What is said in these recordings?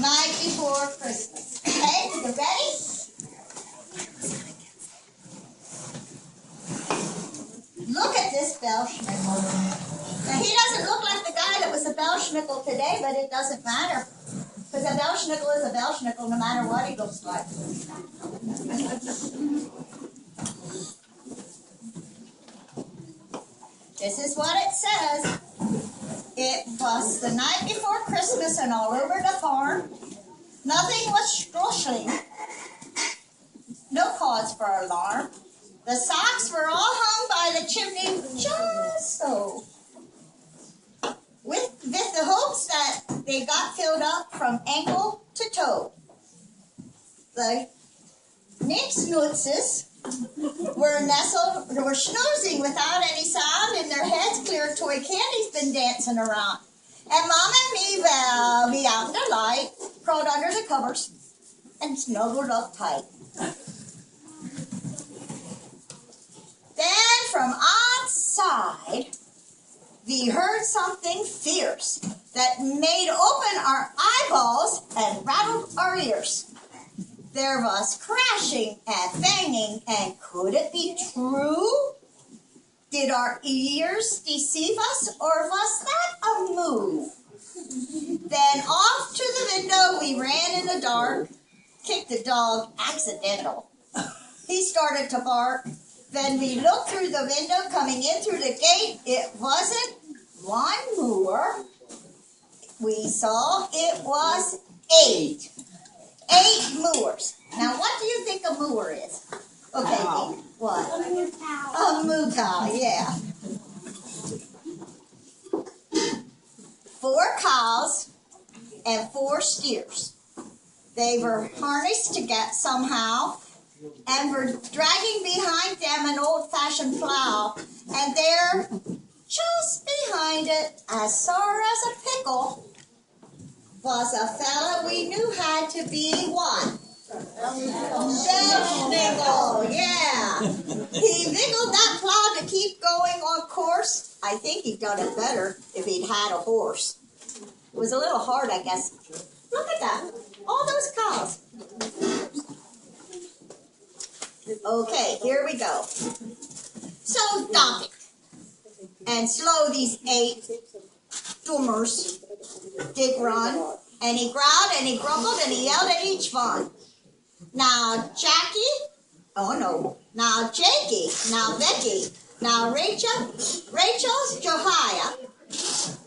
night before Christmas. Okay, you ready? Look at this Belsnickle. Now he doesn't look like the guy that was a Belsnickle today, but it doesn't matter. Because a Belsnickle is a Belsnickle no matter what he looks like. This is what it says. It was the night before Christmas and all over the farm. Nothing was struggling. No cause for alarm. The socks were all hung by the chimney just so. With the hopes that they got filled up from ankle to toe. The nix-nutzes were snoozing without any sound, and their heads clear toy candy's been dancing around. And Mom and me, well, be out in the light, crawled under the covers, and snuggled up tight. Then from outside, we heard something fierce that made open our eyeballs and rattled our ears. There was crashing and banging, and could it be true? Did our ears deceive us, or was that a move? Then off to the window we ran in the dark, kicked the dog accidental. He started to bark. Then we looked through the window coming in through the gate. It wasn't one moor. We saw it was 8. 8 moors. Now, what do you think a moor is? Okay, cow. What? A moo cow. A moo cow, yeah. 4 cows and 4 steers. They were harnessed together somehow and were dragging behind them an old-fashioned plow. And there, just behind it, as sour as a pickle, was a fella we knew had to be what? Belsnickle, yeah. He wiggled that plow to keep going on course. I think he'd done it better if he'd had a horse. It was a little hard, I guess. Look at that. All those cows. Okay, here we go. So stop it. And slow these 8 dummers did run, and he growled, and he grumbled, and he yelled at each one. Now Jackie, oh no, now Jakey, now Becky, now Rachel's Jehiah,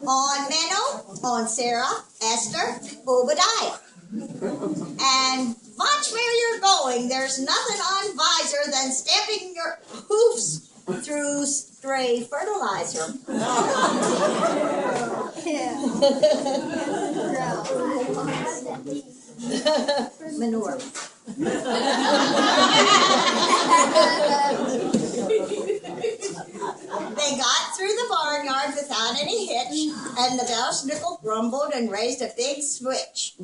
on Menno, on Sarah, Esther, Obadiah. And watch where you're going. There's nothing on wiser than stamping your hoofs through stray fertilizer. Manure. They got through the barnyard without any hitch, and the Belsnickle grumbled and raised a big switch.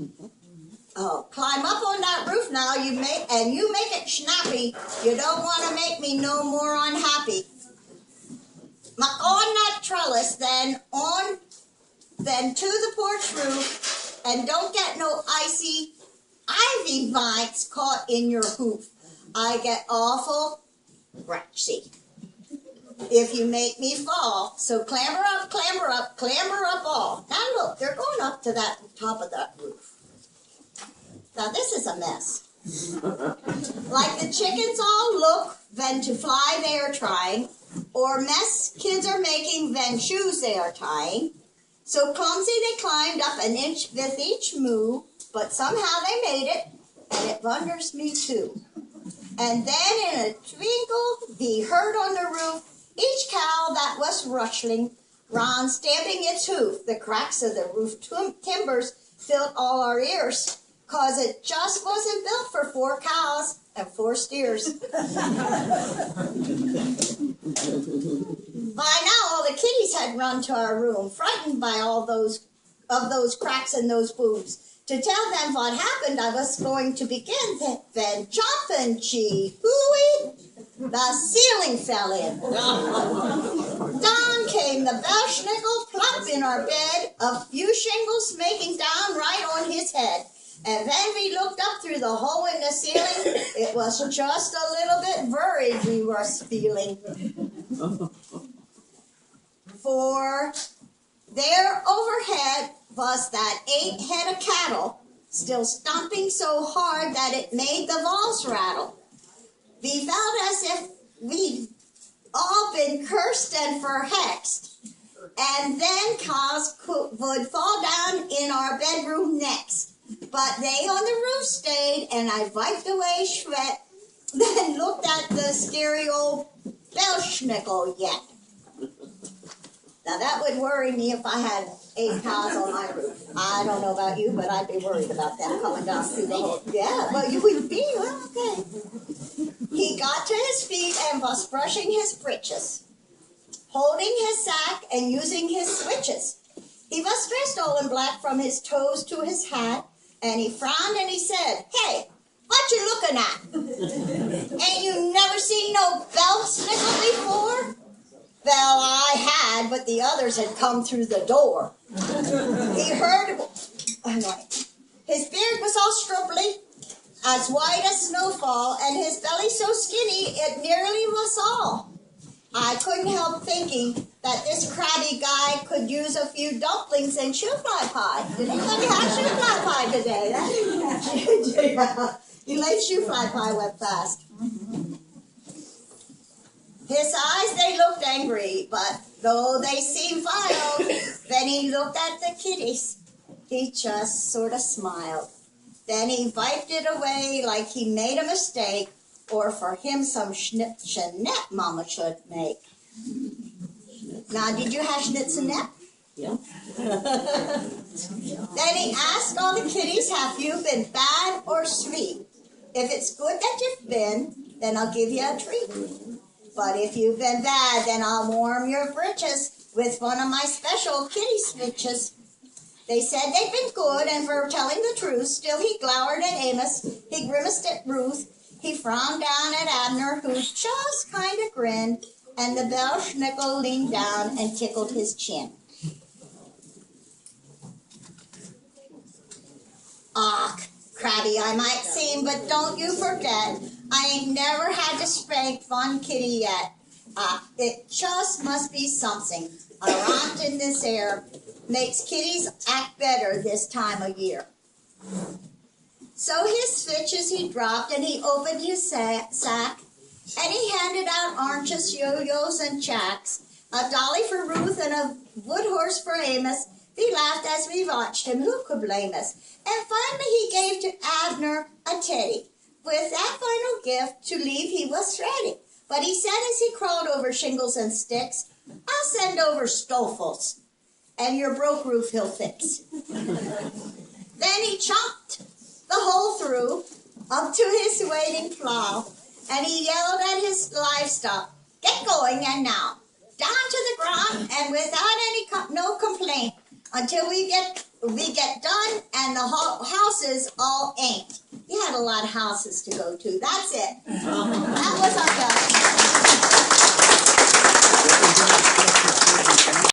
Oh, climb up on that roof now, you make it snappy. You don't want to make me no more unhappy. Muck on that trellis, then to the porch roof, and don't get no ivy vines caught in your hoof. I get awful grouchy if you make me fall. So clamber up all. Now look, they're going up to that top of that roof. Now this is a mess. Like the chickens all look, then to fly they are trying, or mess kids are making, then shoes they are tying. So clumsy they climbed up an inch with each moo, but somehow they made it, and it wonders me too. And then in a twinkle we heard on the roof each cow that was rustling round stamping its hoof. The cracks of the roof timbers filled all our ears, 'cause it just wasn't built for 4 cows and 4 steers. By now all the kitties had run to our room, frightened by all those cracks and those booms. To tell them what happened, I was going to begin, then jumping, gee, hooey, the ceiling fell in. Down came the Belsnickle plump in our bed, a few shingles making down right on his head. And then we looked up through the hole in the ceiling. It was just a little bit worried we were feeling. For there overhead was that 8 head of cattle, still stomping so hard that it made the walls rattle. We felt as if we'd all been cursed and verhexed, and then cows would fall down in our bedroom next. But they on the roof stayed, and I wiped away sweat, then looked at the scary old Belsnickle yet. Now that would worry me if I had 8 cows on my roof. I don't know about you, but I'd be worried about them coming down through the hole. Yeah, well, you would be. Well, okay. He got to his feet and was brushing his breeches, holding his sack and using his switches. He was dressed all in black from his toes to his hat, and he frowned and he said, "Hey, what you looking at? Ain't you never seen no Belsnickle before?" Well, I had, but the others had come through the door. He heard, his beard was all strubbly, as white as snowfall, and his belly so skinny it nearly was all. I couldn't help thinking that this crabby guy could use a few dumplings and shoe-fly pie. Did anybody have shoe-fly pie today? Yeah. You like shoe-fly pie went fast. His eyes, they looked angry, but though they seemed vile, then he looked at the kitties. He just sort of smiled. Then he wiped it away like he made a mistake, or for him some schnitzenet Mama should make. Now, did you have schnitzenet? Yeah. Then he asked all the kitties, "Have you been bad or sweet? If it's good that you've been, then I'll give you a treat. But if you've been bad, then I'll warm your britches with one of my special kitty switches." They said they'd been good and were telling the truth. Still he glowered at Amos, he grimaced at Ruth, he frowned down at Abner, who just kind of grinned, and the Belsnickle leaned down and tickled his chin. "Ah, crabby I might seem, but don't you forget, I ain't never had to spank one kitty yet. It just must be something around in this air makes kitties act better this time of year." So his switches he dropped, and he opened his sack, and he handed out oranges, yo-yos, and chacks, a dolly for Ruth and a wood horse for Amos. We laughed as we watched him. Who could blame us? And finally he gave to Abner a teddy. With that final gift to leave, he was ready. But he said as he crawled over shingles and sticks, "I'll send over Stoffels, and your broke roof he'll fix." Then he chopped the hole through up to his waiting plow, and he yelled at his livestock, "Get going, and now, down to the ground, and without no complaint, until we get done, and the houses all ain't." He had a lot of houses to go to. That's it. That was our best.